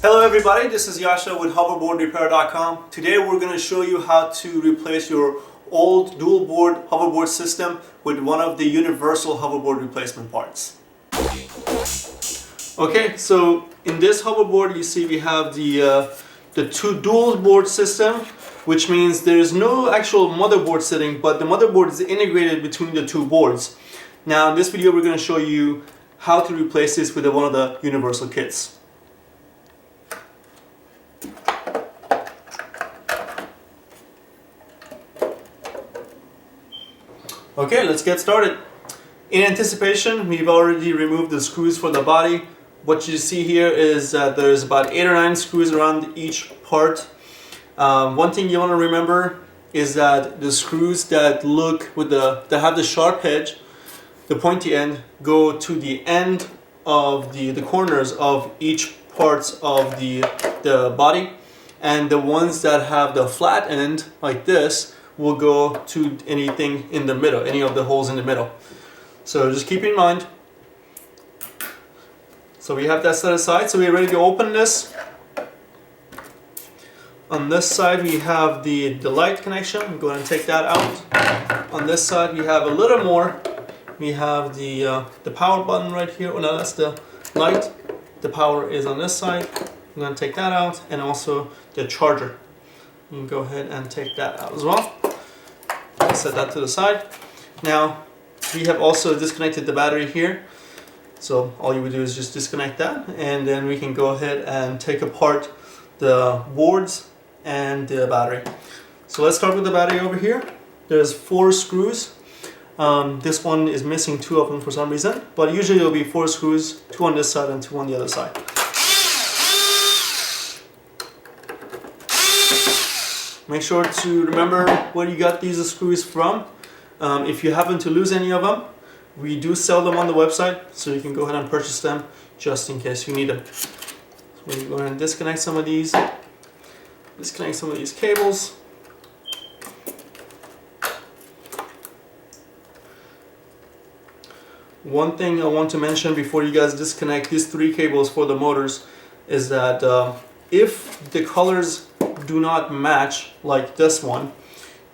Hello everybody, this is Yasha with hoverboardrepair.com. Today we're going to show you how to replace your old dual board hoverboard system with one of the universal hoverboard replacement parts. Okay, so in this hoverboard you see we have the two dual board system, which means there is no actual motherboard sitting, but the motherboard is integrated between the two boards. Now in this video we're going to show you how to replace this with one of the universal kits. Okay, let's get started. In anticipation, we've already removed the screws for the body. What you see here is that there's about 8 or 9 screws around each part. One thing you want to remember is that the screws that have the sharp edge, the pointy end, go to the end of the corners of each parts of the body, and the ones that have the flat end like this will go to anything in the middle, any of the holes in the middle. So just keep in mind. So we have that set aside, so we're ready to open this. On this side we have the light connection. I'm going to take that out. On this side we have a little more. We have the power button right here. Oh no, that's the light. The power is on this side. I'm going to take that out, and also the charger. You can go ahead and take that out as well. Set that to the side. Now we have also disconnected the battery here, so all you would do is just disconnect that, and then we can go ahead and take apart the boards and the battery. So let's start with the battery over here. There's 4 screws. This one is missing 2 of them for some reason, but usually it'll be 4 screws, 2 on this side and 2 on the other side. Make sure to remember where you got these screws from. If you happen to lose any of them, we do sell them on the website, so you can go ahead and purchase them just in case you need them. So we're going to disconnect some of these. Disconnect some of these cables. One thing I want to mention before you guys disconnect these 3 cables for the motors is that if the colors do not match like this one,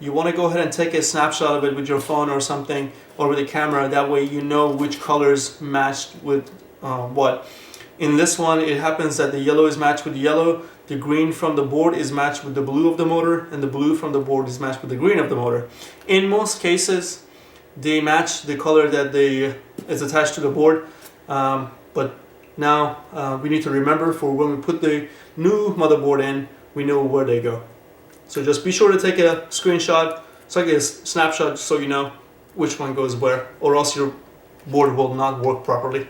you want to go ahead and take a snapshot of it with your phone or something, or with a camera. That way you know which colors matched with what. In this one it happens that the yellow is matched with the yellow, the green from the board is matched with the blue of the motor, and the blue from the board is matched with the green of the motor. In most cases they match the color that is attached to the board, but now we need to remember for when we put the new motherboard in, we know where they go. So just be sure to take a screenshot, so like a snapshot, so you know which one goes where, or else your board will not work properly.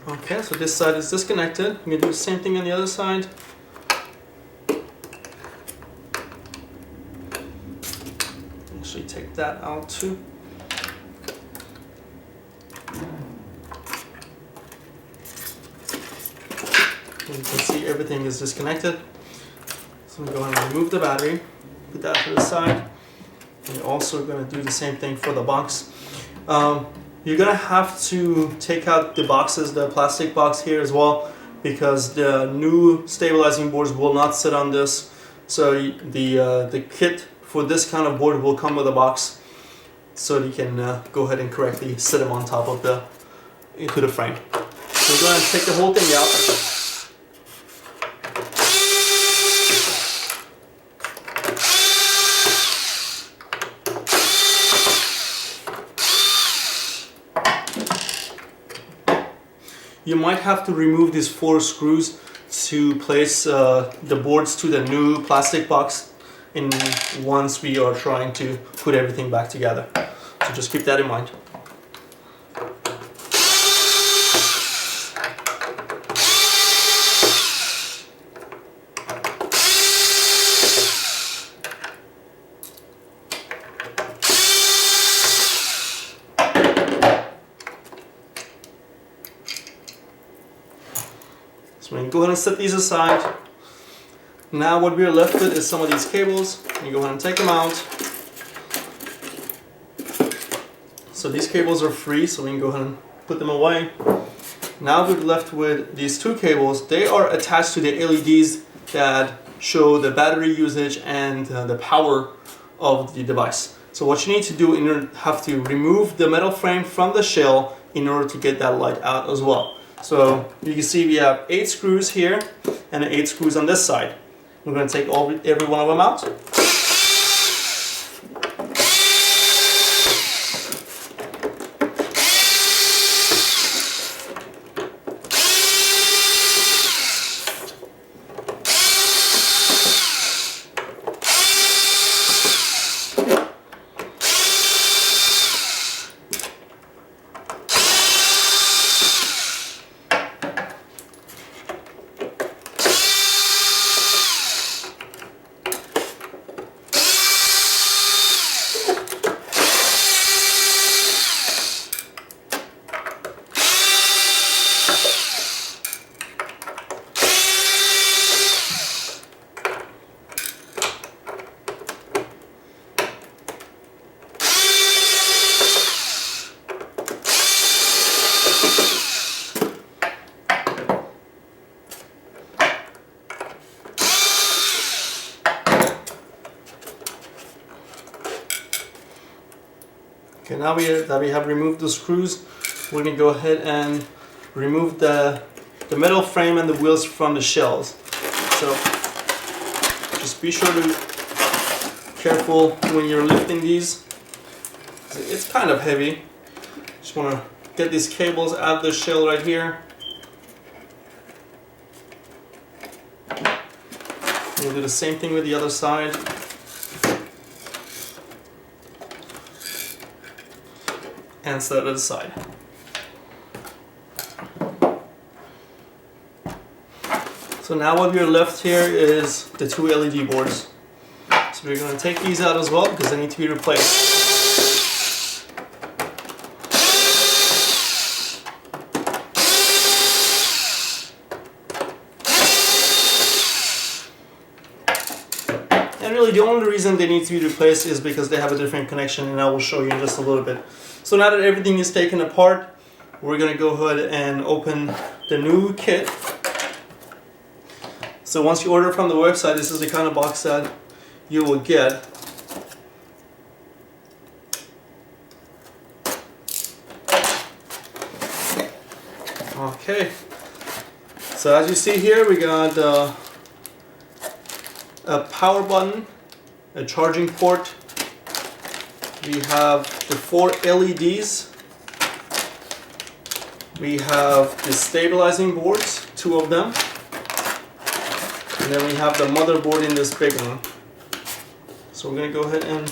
Okay, so this side is disconnected. I'm going to do the same thing on the other side. Actually take that out too. You can see everything is disconnected. So I'm going to remove the battery, put that to the side. And you're also going to do the same thing for the box. You're going to have to take out the boxes, the plastic box here as well, because the new stabilizing boards will not sit on this. So the kit for this kind of board will come with a box, so you can go ahead and correctly sit them on top of into the frame. So we're going to take the whole thing out. You might have to remove these 4 screws to place the boards to the new plastic box once we are trying to put everything back together. So just keep that in mind. So we can go ahead and set these aside. Now what we are left with is some of these cables. You go ahead and take them out. So these cables are free, so we can go ahead and put them away. Now we're left with these two cables. They are attached to the LEDs that show the battery usage and the power of the device. So what you need to do, you have to remove the metal frame from the shell in order to get that light out as well. So you can see we have 8 screws here and 8 screws on this side. We're going to take every one of them out. Okay, now that we have removed the screws, we're going to go ahead and remove the metal frame and the wheels from the shells. So just be sure to be careful when you're lifting these. It's kind of heavy. Just want to get these cables out of the shell right here. We'll do the same thing with the other side. And set it aside. So now what we're left here is the 2 LED boards. So we're going to take these out as well because they need to be replaced. And really the only reason they need to be replaced is because they have a different connection, and I will show you in just a little bit. So now that everything is taken apart, we're going to go ahead and open the new kit. So once you order from the website, this is the kind of box that you will get. Okay, so as you see here, we got a power button, a charging port. We have the 4 LEDs. We have the stabilizing boards, 2 of them. And then we have the motherboard in this big one. So we're going to go ahead and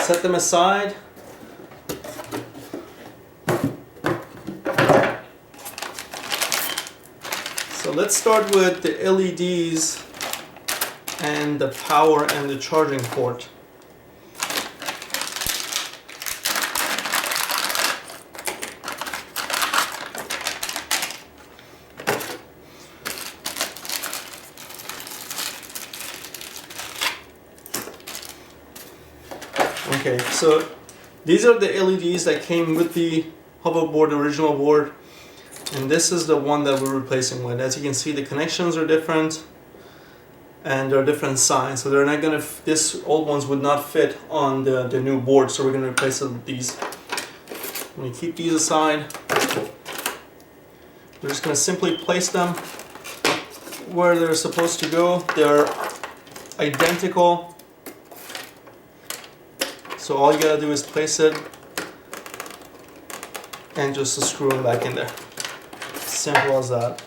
set them aside. So let's start with the LEDs and the power and the charging port. Okay, so these are the LEDs that came with the hoverboard, the original board, and this is the one that we're replacing with. As you can see, the connections are different and they're different size, so they're not gonna. This old ones would not fit on the new board, so we're gonna replace it with these. When you keep these aside, we're just gonna simply place them where they're supposed to go. They're identical. So all you gotta do is place it and just screw them back in there. Simple as that.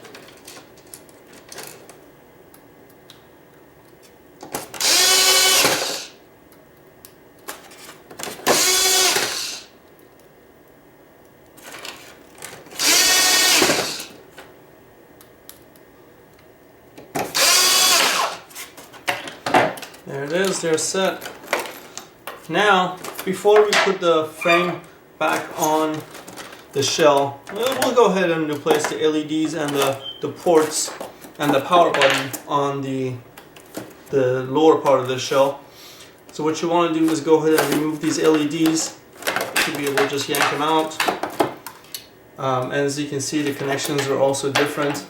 There it is, they're set. Now, before we put the frame back on the shell, we'll go ahead and replace the LEDs and the ports and the power button on the lower part of the shell. So what you want to do is go ahead and remove these LEDs to be able to just yank them out. As you can see, the connections are also different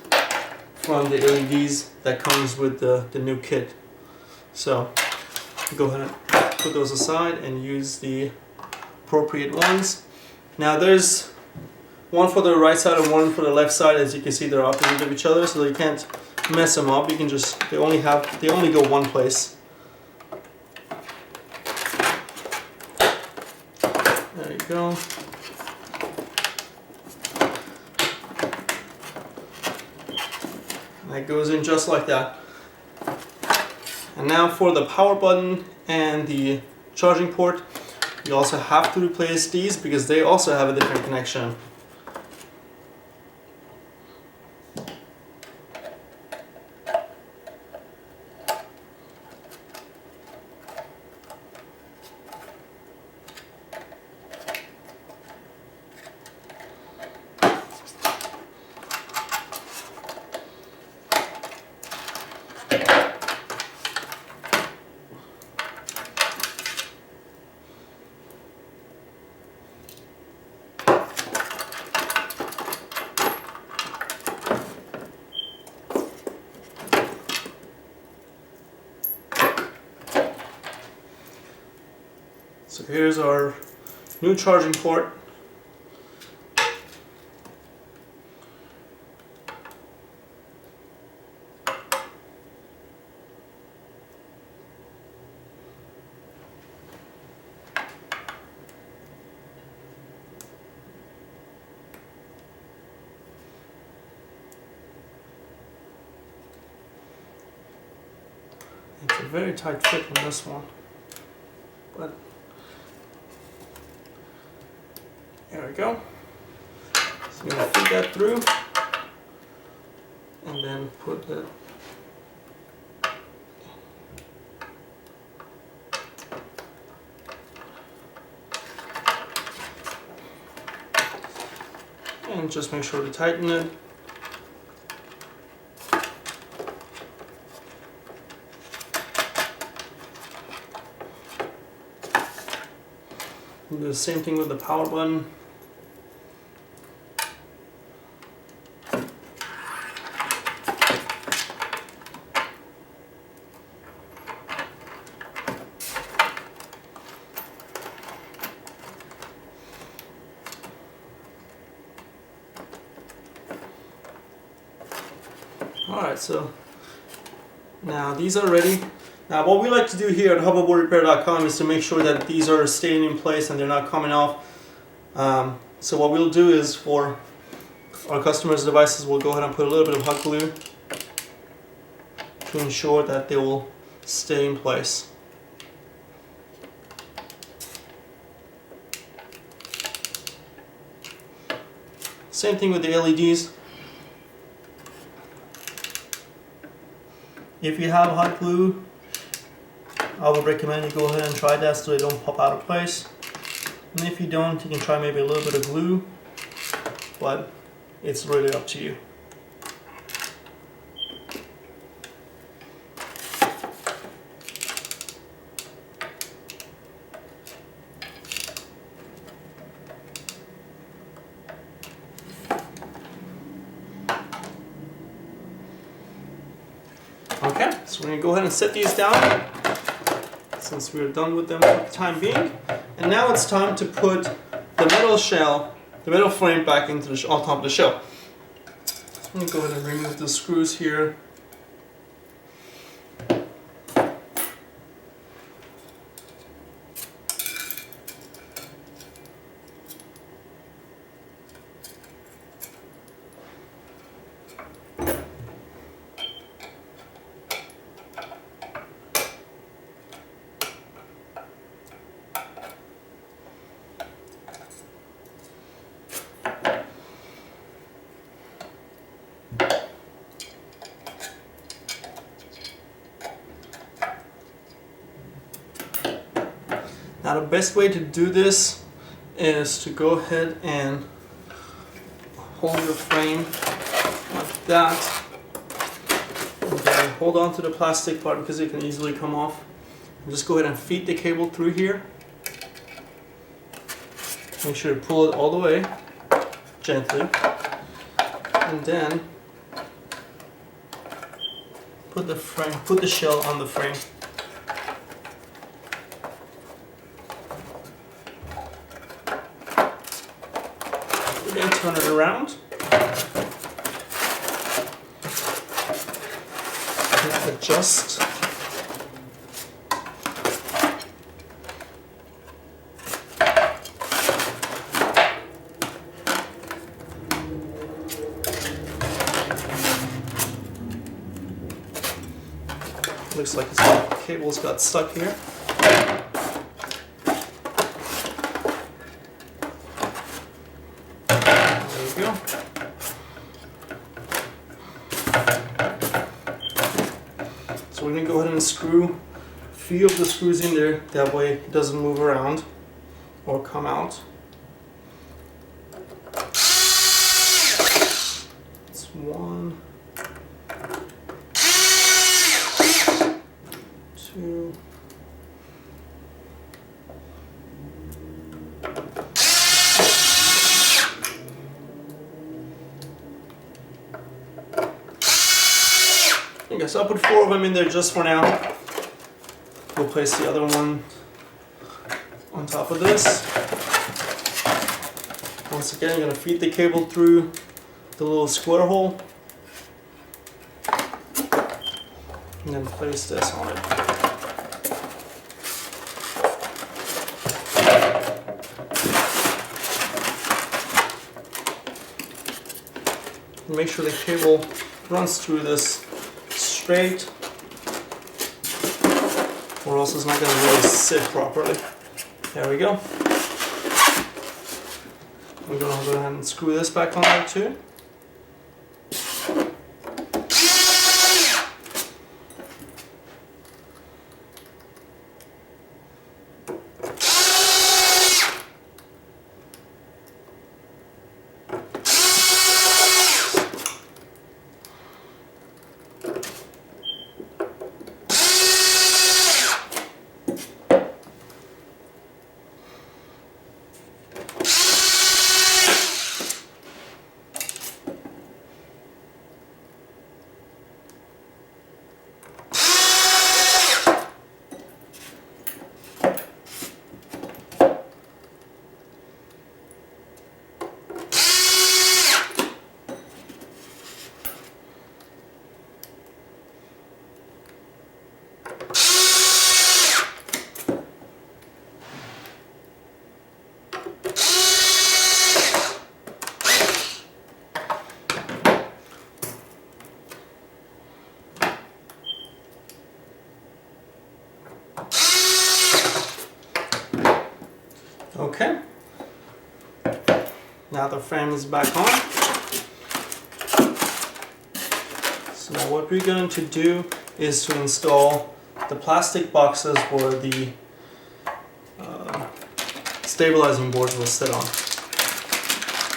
from the LEDs that comes with the new kit. So go ahead and put those aside and use the appropriate ones. Now there's one for the right side and one for the left side. As you can see, they're opposite of each other, so you can't mess them up. You can just, they only go one place. There you go. That goes in just like that. And now for the power button and the charging port, you also have to replace these because they also have a different connection. So here's our new charging port. It's a very tight fit on this one, but there we go. So you're going to feed that through and then put the and just make sure to tighten it. Do the same thing with the power button. Alright, so now these are ready. Now what we like to do here at hoverboardrepair.com is to make sure that these are staying in place and they're not coming off. So what we'll do is for our customers' devices, we'll go ahead and put a little bit of hot glue to ensure that they will stay in place. Same thing with the LEDs. If you have hot glue, I would recommend you go ahead and try that so they don't pop out of place. And if you don't, you can try maybe a little bit of glue, but it's really up to you. Okay, so we're going to go ahead and set these down since we're done with them for the time being. And now it's time to put the metal shell, the metal frame back into on top of the shell. Let me go ahead and remove the screws here. Now the best way to do this is to go ahead and hold your frame like that. And then hold on to the plastic part because it can easily come off. And just go ahead and feed the cable through here. Make sure to pull it all the way, gently, and then put the shell on the frame. We're going to turn it around. Adjust. Looks like the cable's got stuck here. There you go. So we're going to go ahead and screw a few of the screws in there, that way it doesn't move around or come out. It's one, two, I guess I'll put 4 of them in there just for now. We'll place the other one on top of this. Once again, I'm going to feed the cable through the little square hole and then place this on it. Make sure the cable runs through this straight, or else it's not going to really sit properly. There we go. We're going to go ahead and screw this back on there too. Okay, now the frame is back on. So now what we're going to do is to install the plastic boxes where the stabilizing boards will sit on.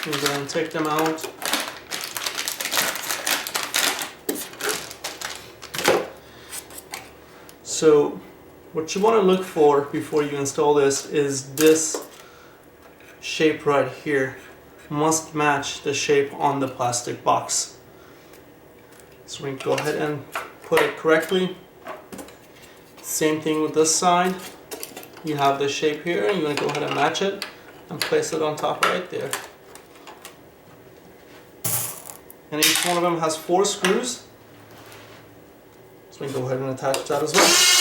We're going to take them out. So what you want to look for before you install this is this shape right here must match the shape on the plastic box. So we can go ahead and put it correctly. Same thing with this side. You have the shape here and you're going to go ahead and match it and place it on top right there. And each one of them has 4 screws. So we can go ahead and attach that as well.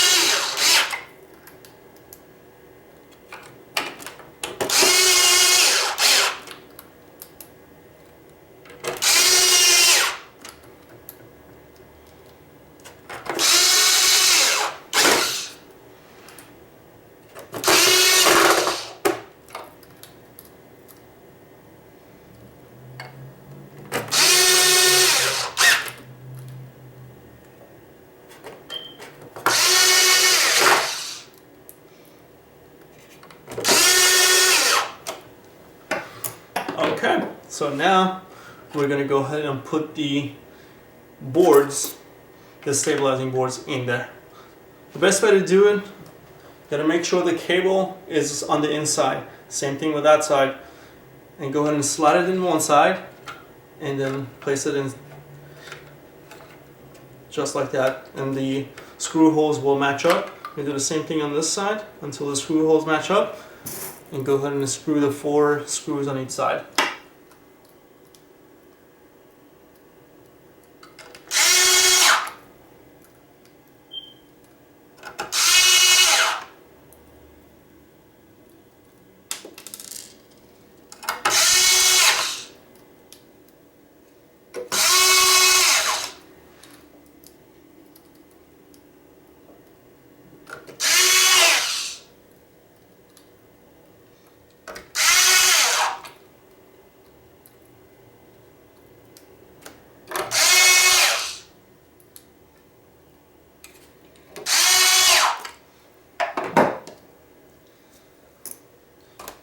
Okay, so now we're going to go ahead and put the boards, the stabilizing boards in there. The best way to do it, you got to make sure the cable is on the inside. Same thing with that side. And go ahead and slide it in one side and then place it in just like that, and the screw holes will match up. We do the same thing on this side until the screw holes match up, and go ahead and screw the 4 screws on each side.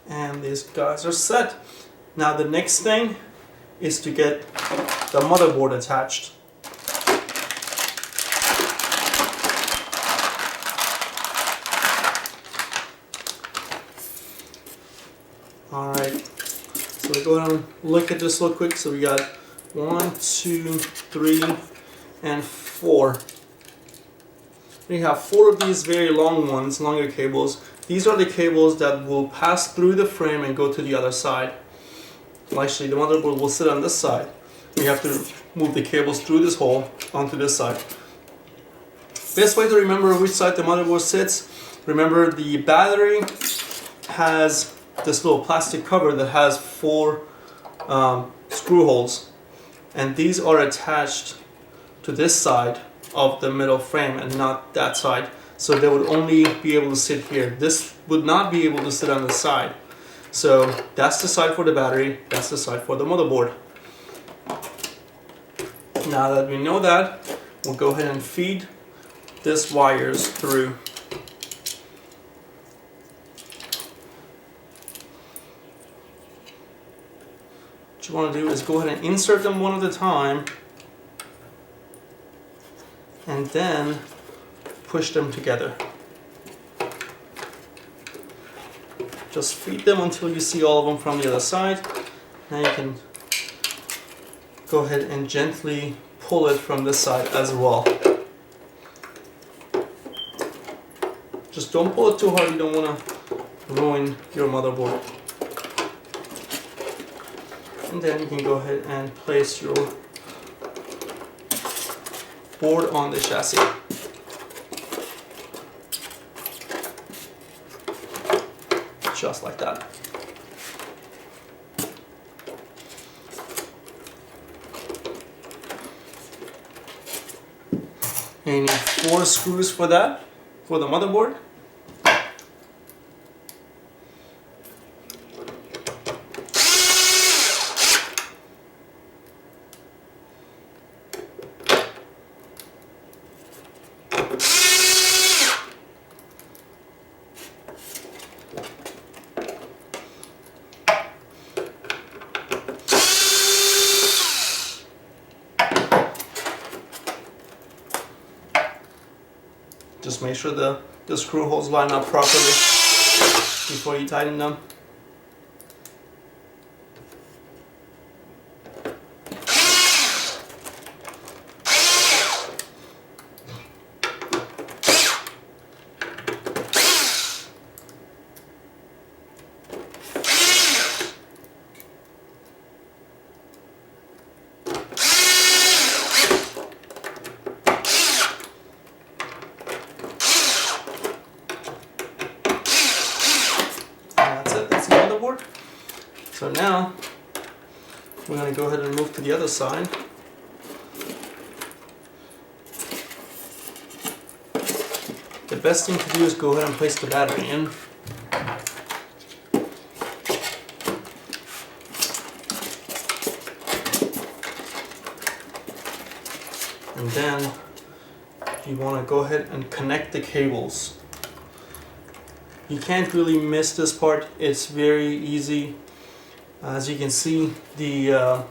And these guys are set. Now the next thing is to get the motherboard attached. Alright, so we go ahead and look at this real quick. So we got 1, 2, 3, and 4. We have 4 of these very long ones, longer cables. These are the cables that will pass through the frame and go to the other side. Well, actually, the motherboard will sit on this side. We have to move the cables through this hole onto this side. Best way to remember which side the motherboard sits, remember the battery has this little plastic cover that has 4 screw holes. And these are attached to this side of the middle frame and not that side. So they would only be able to sit here. This would not be able to sit on the side. So that's the side for the battery, that's the side for the motherboard. Now that we know that, we'll go ahead and feed this wires through. What you want to do is go ahead and insert them one at a time and then push them together. Just feed them until you see all of them from the other side. Now you can go ahead and gently pull it from this side as well. Just don't pull it too hard, you don't want to ruin your motherboard. And then you can go ahead and place your board on the chassis. Just like that. And you need 4 screws for that, for the motherboard. Just make sure the screw holes line up properly before you tighten them. So now we're going to go ahead and move to the other side. The best thing to do is go ahead and place the battery in. And then you want to go ahead and connect the cables. You can't really miss this part, it's very easy. As you can see, the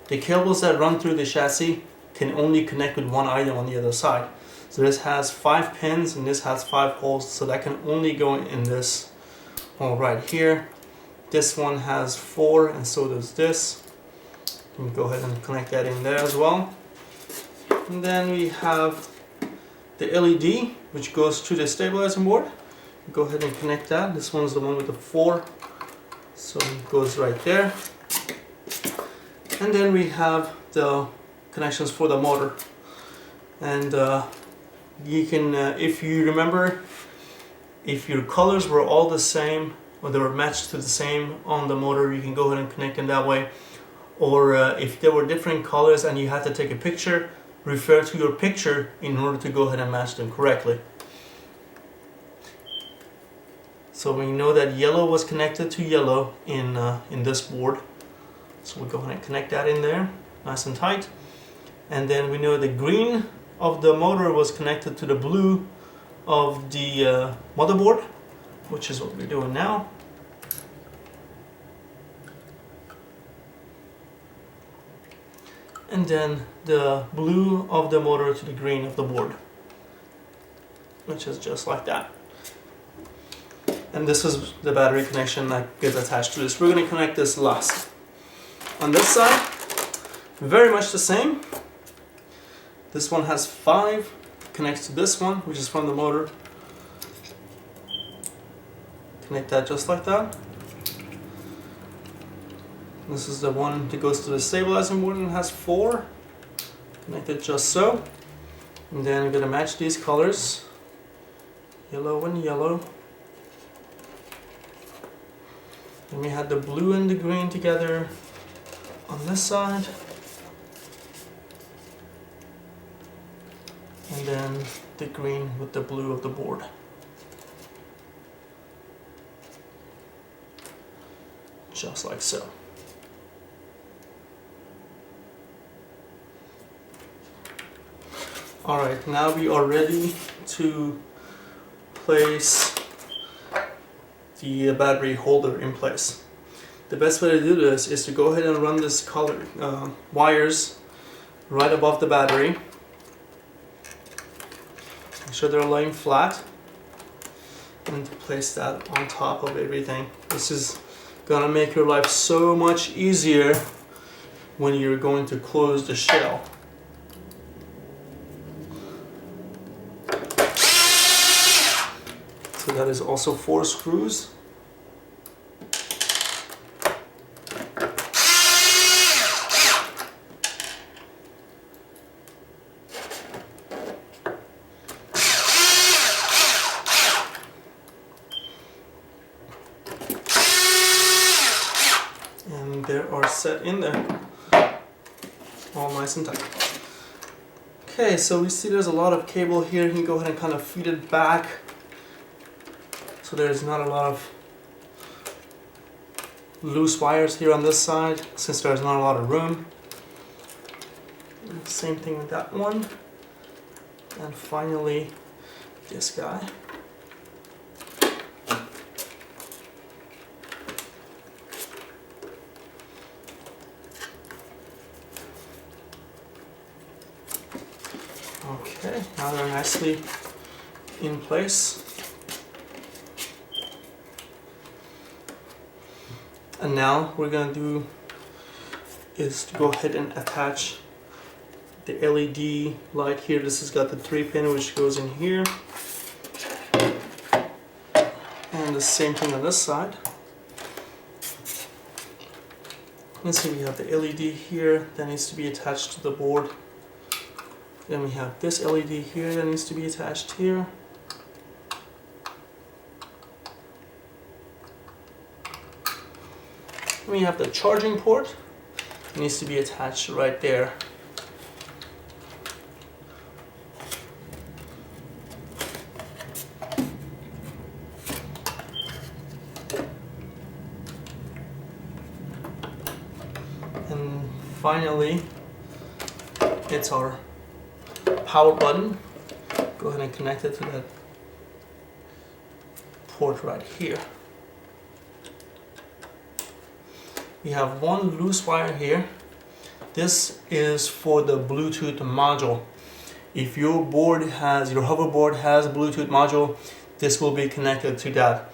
cables that run through the chassis can only connect with one item on the other side. So this has 5 pins and this has 5 holes, so that can only go in this hole right here. this one has 4 and so does this. You can go ahead and connect that in there as well. And then we have the LED which goes to the stabilizing board. Go ahead and connect that. This one's the one with the 4, so it goes right there. And then we have the connections for the motor. And you can, if you remember, if your colors were all the same or they were matched to the same on the motor, you can go ahead and connect them that way. Or if there were different colors and you had to take a picture, refer to your picture in order to go ahead and match them correctly. So we know that yellow was connected to yellow in this board. So we'll go ahead and connect that in there, nice and tight. And then we know the green of the motor was connected to the blue of the motherboard, which is what we're doing now. And then the blue of the motor to the green of the board, which is just like that. And this is the battery connection that gets attached to this. We're going to connect this last. On this side, very much the same. This one has 5, connects to this one, which is from the motor. Connect that just like that. This is the one that goes to the stabilizing board and has 4. Connect it just so. And then I'm going to match these colors, yellow and yellow. And we had the blue and the green together on this side. And then the green with the blue of the board. Just like so. Alright, now we are ready to place the battery holder in place. The best way to do this is to go ahead and run this wires right above the battery. Make sure they're laying flat, and to place that on top of everything. This is gonna make your life so much easier when you're going to close the shell. So that is also 4 screws. And they are set in there, all nice and tight. Okay, so we see there's a lot of cable here. You can go ahead and kind of feed it back so there's not a lot of loose wires here on this side, since there's not a lot of room. Same thing with that one. And finally, this guy. Okay, now they're nicely in place. And now what we're going to do is to go ahead and attach the LED light here. This has got the 3-pin which goes in here. And the same thing on this side. Let's see, we have the LED here that needs to be attached to the board. Then we have this LED here that needs to be attached here. We have the charging port. It needs to be attached right there. And finally, it's our power button. Go ahead and connect it to that port right here. We have one loose wire here. This is for the Bluetooth module. If your hoverboard has a Bluetooth module, this will be connected to that.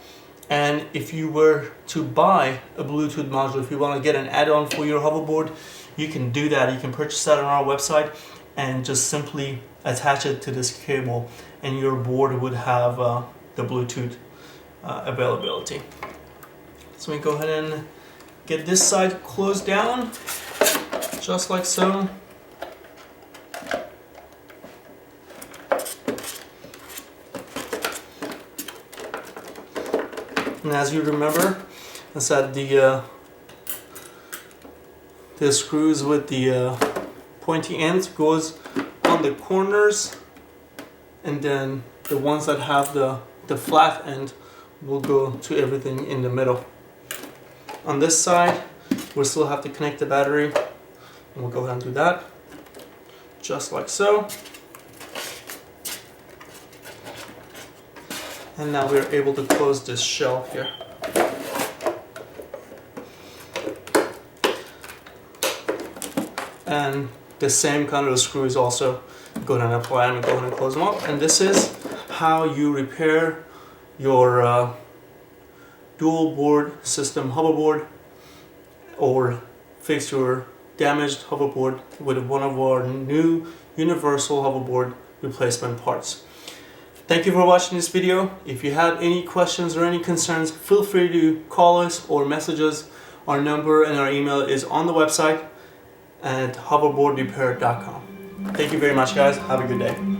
And if you were to buy a Bluetooth module, if you want to get an add-on for your hoverboard, you can do that. You can purchase that on our website and just simply attach it to this cable, and your board would have the Bluetooth availability. So we go ahead and get this side closed down, just like so. And as you remember, I said the screws with the pointy ends goes on the corners, and then the ones that have the flat end will go to everything in the middle. On this side, we'll still have to connect the battery, and we'll go ahead and do that, just like so. And now we're able to close this shell here. And the same kind of screws also go ahead and apply them and go ahead and close them up. And this is how you repair your dual board system hoverboard, or fix your damaged hoverboard with one of our new universal hoverboard replacement parts. Thank you for watching this video. If you have any questions or any concerns, feel free to call us or message us. Our number and our email is on the website at hoverboardrepair.com. Thank you very much, guys. Have a good day.